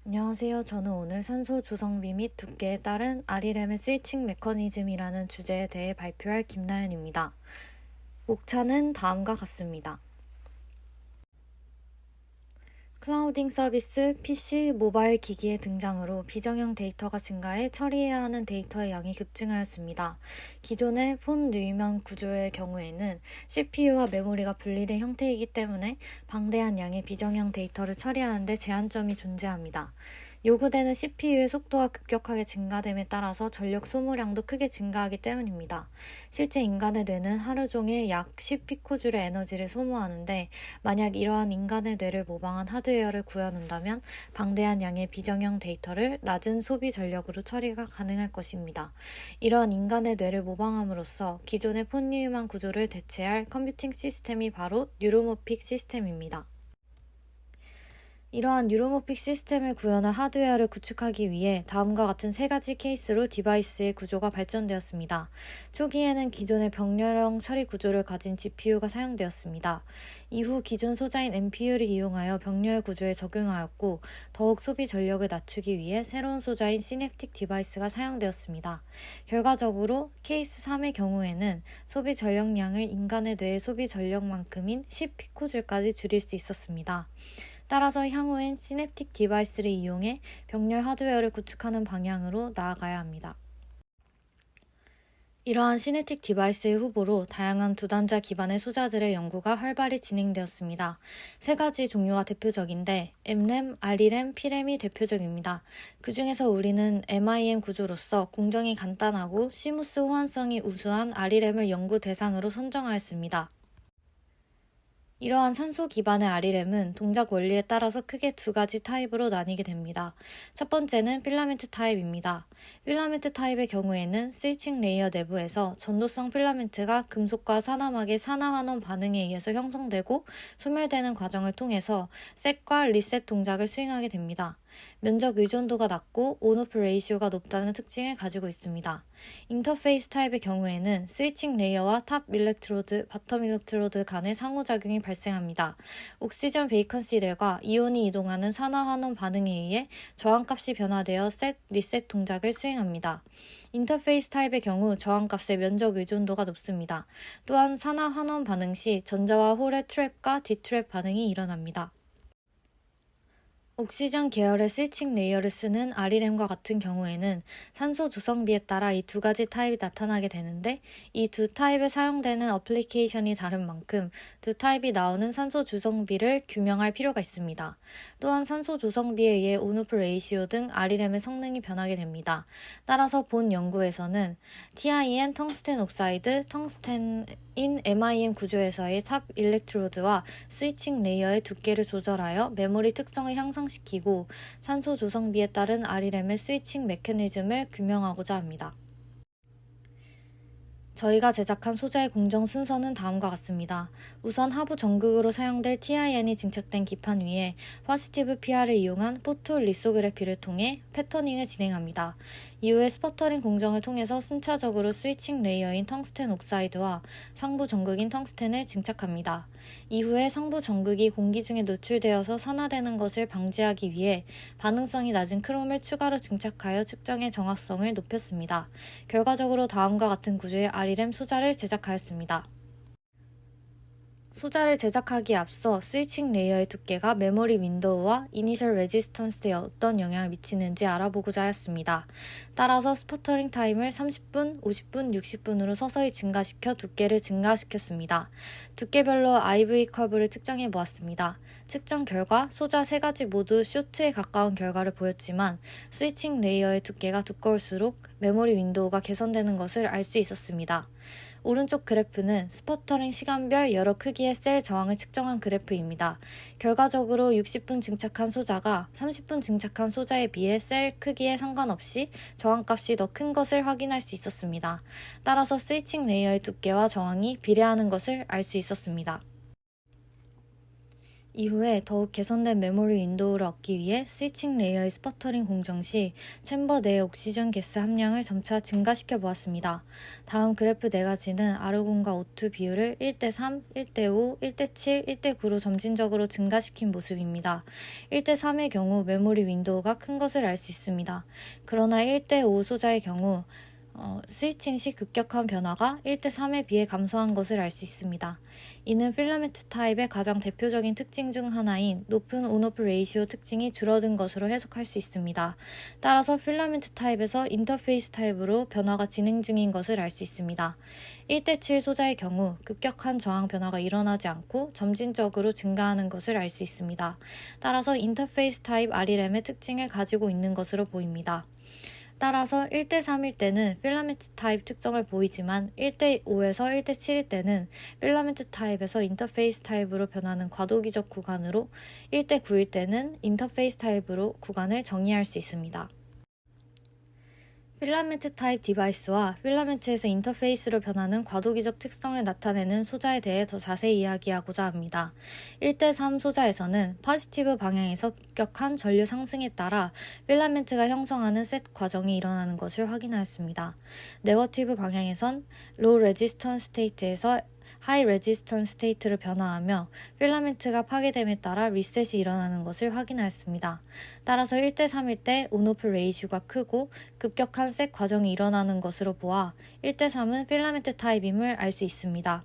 안녕하세요. 저는 오늘 산소 조성비 및 두께에 따른 RRM의 스위칭 메커니즘이라는 주제에 대해 발표할 김나연입니다. 목차는 다음과 같습니다. 클라우딩 서비스, PC, 모바일 기기의 등장으로 비정형 데이터가 증가해 처리해야 하는 데이터의 양이 급증하였습니다. 기존의 폰 뉴이만 구조의 경우에는 CPU와 메모리가 분리된 형태이기 때문에 방대한 양의 비정형 데이터를 처리하는 데 제한점이 존재합니다. 요구되는 CPU의 속도가 급격하게 증가됨에 따라서 전력 소모량도 크게 증가하기 때문입니다. 실제 인간의 뇌는 하루 종일 약 10피코줄의 에너지를 소모하는데 만약 이러한 인간의 뇌를 모방한 하드웨어를 구현한다면 방대한 양의 비정형 데이터를 낮은 소비 전력으로 처리가 가능할 것입니다. 이러한 인간의 뇌를 모방함으로써 기존의 폰유만 구조를 대체할 컴퓨팅 시스템이 바로 뉴로모픽 시스템입니다. 이러한 뉴로모픽 시스템을 구현할 하드웨어를 구축하기 위해 다음과 같은 세 가지 케이스로 디바이스의 구조가 발전되었습니다. 초기에는 기존의 병렬형 처리 구조를 가진 GPU가 사용되었습니다. 이후 기존 소자인 NPU를 이용하여 병렬 구조에 적용하였고 더욱 소비 전력을 낮추기 위해 새로운 소자인 시냅틱 디바이스가 사용되었습니다. 결과적으로 케이스 3의 경우에는 소비 전력량을 인간의 뇌의 소비 전력만큼인 10피코줄까지 줄일 수 있었습니다. 따라서 향후엔 시냅틱 디바이스를 이용해 병렬 하드웨어를 구축하는 방향으로 나아가야 합니다. 이러한 시냅틱 디바이스의 후보로 다양한 두단자 기반의 소자들의 연구가 활발히 진행되었습니다. 세 가지 종류가 대표적인데 M램, RR램, P램이 대표적입니다. 그 중에서 우리는 MIM 구조로서 공정이 간단하고 시무스 호환성이 우수한 RR램을 연구 대상으로 선정하였습니다. 이러한 산소 기반의 RR램은 동작 원리에 따라서 크게 두 가지 타입으로 나뉘게 됩니다. 첫 번째는 필라멘트 타입입니다. 필라멘트 타입의 경우에는 스위칭 레이어 내부에서 전도성 필라멘트가 금속과 산화막의 산화환원 반응에 의해서 형성되고 소멸되는 과정을 통해서 셋과 리셋 동작을 수행하게 됩니다. 면적 의존도가 낮고 온오프 레이시오가 높다는 특징을 가지고 있습니다. 인터페이스 타입의 경우에는 스위칭 레이어와 탑 일렉트로드, 바텀 일렉트로드 간의 상호작용이 발생합니다. 옥시전 베이컨시들과 이온이 이동하는 산화환원 반응에 의해 저항값이 변화되어 셋, 리셋 동작을 수행합니다. 인터페이스 타입의 경우 저항값의 면적 의존도가 높습니다. 또한 산화환원 반응 시 전자와 홀의 트랩과 디트랩 반응이 일어납니다. 옥시전 계열의 스위칭 레이어를 쓰는 RR램과 같은 경우에는 산소 조성비에 따라 이 두 가지 타입이 나타나게 되는데 이 두 타입에 사용되는 어플리케이션이 다른 만큼 두 타입이 나오는 산소 조성비를 규명할 필요가 있습니다. 또한 산소 조성비에 의해 온오프 레이시오 등 RR램의 성능이 변하게 됩니다. 따라서 본 연구에서는 TIN 텅스텐 옥사이드, 텅스텐인 MIM 구조에서의 탑 일렉트로드와 스위칭 레이어의 두께를 조절하여 메모리 특성을 향상시키고 산소 조성비에 따른 RR램의 스위칭 메커니즘을 규명하고자 합니다. 저희가 제작한 소자의 공정 순서는 다음과 같습니다. 우선 하부 전극으로 사용될 TIN이 증착된 기판 위에 파시티브 PR을 이용한 포토 리소그래피를 통해 패터닝을 진행합니다. 이후에 스퍼터링 공정을 통해서 순차적으로 스위칭 레이어인 텅스텐 옥사이드와 상부 전극인 텅스텐을 증착합니다. 이후에 상부 전극이 공기 중에 노출되어서 산화되는 것을 방지하기 위해 반응성이 낮은 크롬을 추가로 증착하여 측정의 정확성을 높였습니다. 결과적으로 다음과 같은 구조의 RR램 소자를 제작하였습니다. 소자를 제작하기에 앞서 스위칭 레이어의 두께가 메모리 윈도우와 이니셜 레지스턴스에 어떤 영향을 미치는지 알아보고자 하였습니다. 따라서 스퍼터링 타임을 30분, 50분, 60분으로 서서히 증가시켜 두께를 증가시켰습니다. 두께별로 IV 커브를 측정해 보았습니다. 측정 결과 소자 세 가지 모두 쇼트에 가까운 결과를 보였지만 스위칭 레이어의 두께가 두꺼울수록 메모리 윈도우가 개선되는 것을 알 수 있었습니다. 오른쪽 그래프는 스퍼터링 시간별 여러 크기의 셀 저항을 측정한 그래프입니다. 결과적으로 60분 증착한 소자가 30분 증착한 소자에 비해 셀 크기에 상관없이 저항값이 더 큰 것을 확인할 수 있었습니다. 따라서 스위칭 레이어의 두께와 저항이 비례하는 것을 알 수 있었습니다. 이후에 더욱 개선된 메모리 윈도우를 얻기 위해 스위칭 레이어의 스퍼터링 공정 시 챔버 내의 옥시전 가스 함량을 점차 증가시켜 보았습니다. 다음 그래프 4가지는 아르곤과 O2 비율을 1대3, 1대5, 1대7, 1대9로 점진적으로 증가시킨 모습입니다. 1대3의 경우 메모리 윈도우가 큰 것을 알 수 있습니다. 그러나 1대5 소자의 경우 스위칭 시 급격한 변화가 1대3에 비해 감소한 것을 알 수 있습니다. 이는 필라멘트 타입의 가장 대표적인 특징 중 하나인 높은 온오프 레이시오 특징이 줄어든 것으로 해석할 수 있습니다. 따라서 필라멘트 타입에서 인터페이스 타입으로 변화가 진행 중인 것을 알 수 있습니다. 1대7 소자의 경우 급격한 저항 변화가 일어나지 않고 점진적으로 증가하는 것을 알 수 있습니다. 따라서 인터페이스 타입 RRM의 특징을 가지고 있는 것으로 보입니다. 따라서 1대3일 때는 필라멘트 타입 특성을 보이지만 1대5에서 1대7일 때는 필라멘트 타입에서 인터페이스 타입으로 변하는 과도기적 구간으로 1대9일 때는 인터페이스 타입으로 구간을 정의할 수 있습니다. 필라멘트 타입 디바이스와 필라멘트에서 인터페이스로 변하는 과도기적 특성을 나타내는 소자에 대해 더 자세히 이야기하고자 합니다. 1대3 소자에서는 포지티브 방향에서 급격한 전류 상승에 따라 필라멘트가 형성하는 셋 과정이 일어나는 것을 확인하였습니다. 네거티브 방향에선 로우 레지스턴스 스테이트에서 하이 레지스턴스 스테이트로 변화하며 필라멘트가 파괴됨에 따라 리셋이 일어나는 것을 확인하였습니다. 따라서 1대3일 때 온오프 레이시오가 크고 급격한 셋 과정이 일어나는 것으로 보아 1대3은 필라멘트 타입임을 알 수 있습니다.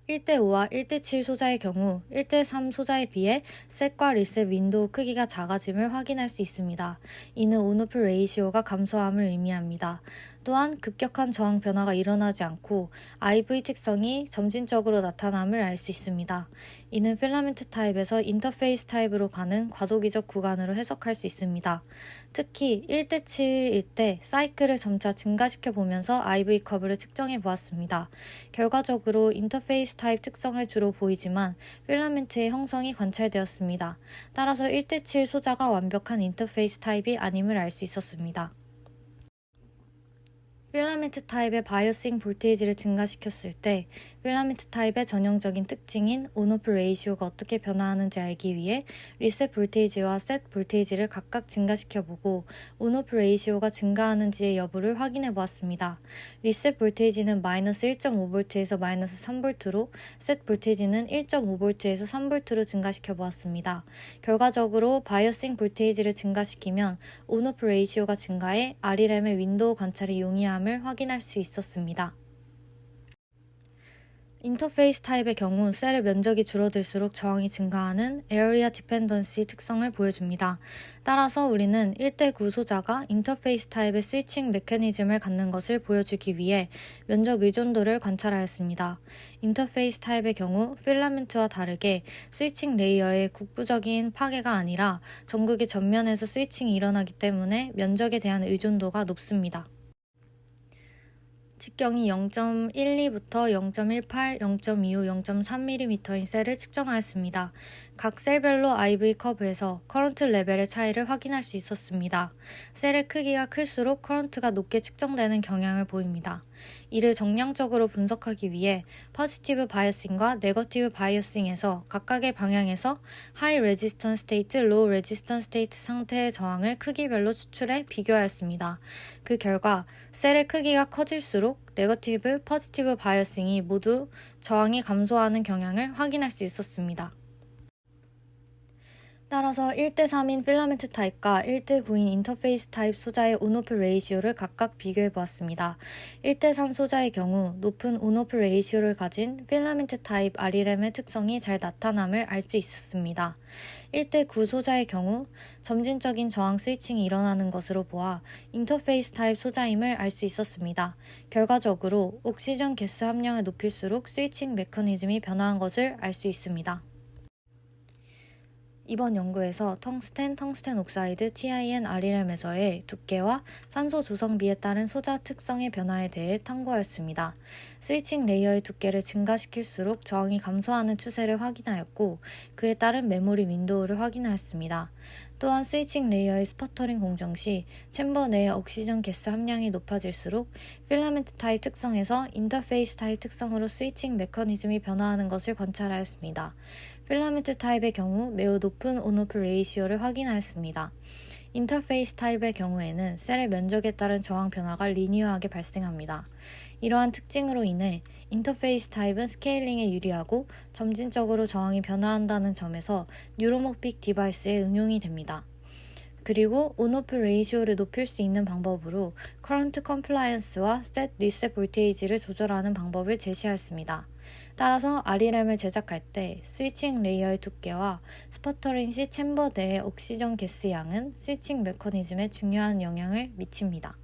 1대5와 1대7 소자의 경우 1대3 소자에 비해 셋과 리셋 윈도우 크기가 작아짐을 확인할 수 있습니다. 이는 온오프 레이시오가 감소함을 의미합니다. 또한 급격한 저항 변화가 일어나지 않고 IV 특성이 점진적으로 나타남을 알 수 있습니다. 이는 필라멘트 타입에서 인터페이스 타입으로 가는 과도기적 구간으로 해석할 수 있습니다. 특히 1대7일 때 사이클을 점차 증가시켜 보면서 IV 커브를 측정해 보았습니다. 결과적으로 인터페이스 타입 특성을 주로 보이지만 필라멘트의 형성이 관찰되었습니다. 따라서 1대7 소자가 완벽한 인터페이스 타입이 아님을 알 수 있었습니다. 필라멘트 타입의 바이어싱 볼테이지를 증가시켰을 때 필라멘트 타입의 전형적인 특징인 온오프 레이시오가 어떻게 변화하는지 알기 위해 리셋 볼테이지와 셋 볼테이지를 각각 증가시켜보고 온오프 레이시오가 증가하는지의 여부를 확인해 보았습니다. 리셋 볼테이지는 마이너스 1.5V에서 마이너스 3V로 셋 볼테이지는 1.5V에서 3V로 증가시켜 보았습니다. 결과적으로 바이어싱 볼테이지를 증가시키면 온오프 레이시오가 증가해 RRM의 윈도우 관찰이 용이함을 확인할 수 있었습니다. 인터페이스 타입의 경우 셀의 면적이 줄어들수록 저항이 증가하는 에어리아 디펜던시 특성을 보여줍니다. 따라서 우리는 1대9 소자가 인터페이스 타입의 스위칭 메커니즘을 갖는 것을 보여주기 위해 면적 의존도를 관찰하였습니다. 인터페이스 타입의 경우 필라멘트와 다르게 스위칭 레이어의 국부적인 파괴가 아니라 전극의 전면에서 스위칭이 일어나기 때문에 면적에 대한 의존도가 높습니다. 직경이 0.12부터 0.18, 0.25, 0.3mm인 셀을 측정하였습니다. 각 셀별로 IV 커브에서 커런트 레벨의 차이를 확인할 수 있었습니다. 셀의 크기가 클수록 커런트가 높게 측정되는 경향을 보입니다. 이를 정량적으로 분석하기 위해 포지티브 바이어싱과 네거티브 바이어싱에서 각각의 방향에서 하이 레지스턴 스테이트, 로우 레지스턴 스테이트 상태의 저항을 크기별로 추출해 비교하였습니다. 그 결과 셀의 크기가 커질수록 네거티브, 포지티브 바이어싱이 모두 저항이 감소하는 경향을 확인할 수 있었습니다. 따라서 1대3인 필라멘트 타입과 1대9인 인터페이스 타입 소자의 온오프 레이시오를 각각 비교해 보았습니다. 1대3 소자의 경우 높은 온오프 레이시오를 가진 필라멘트 타입 RRM의 특성이 잘 나타남을 알 수 있었습니다. 1대9 소자의 경우 점진적인 저항 스위칭이 일어나는 것으로 보아 인터페이스 타입 소자임을 알 수 있었습니다. 결과적으로 옥시전 가스 함량을 높일수록 스위칭 메커니즘이 변화한 것을 알 수 있습니다. 이번 연구에서 텅스텐 옥사이드 TIN RRM에서의 두께와 산소 조성비에 따른 소자 특성의 변화에 대해 탐구하였습니다. 스위칭 레이어의 두께를 증가시킬수록 저항이 감소하는 추세를 확인하였고 그에 따른 메모리 윈도우를 확인하였습니다. 또한 스위칭 레이어의 스퍼터링 공정 시 챔버 내의 옥시전 가스 함량이 높아질수록 필라멘트 타입 특성에서 인터페이스 타입 특성으로 스위칭 메커니즘이 변화하는 것을 관찰하였습니다. 필라멘트 타입의 경우 매우 높은 온오프 레이시오를 확인하였습니다. 인터페이스 타입의 경우에는 셀의 면적에 따른 저항 변화가 리니어하게 발생합니다. 이러한 특징으로 인해 인터페이스 타입은 스케일링에 유리하고 점진적으로 저항이 변화한다는 점에서 뉴로모픽 디바이스에 응용이 됩니다. 그리고 온오프 레이시오를 높일 수 있는 방법으로 커런트 컴플라이언스와 셋 리셋 볼테이지를 조절하는 방법을 제시하였습니다. 따라서 REM을 제작할 때 스위칭 레이어의 두께와 스퍼터링 시 챔버 내의 옥시전 가스 양은 스위칭 메커니즘에 중요한 영향을 미칩니다.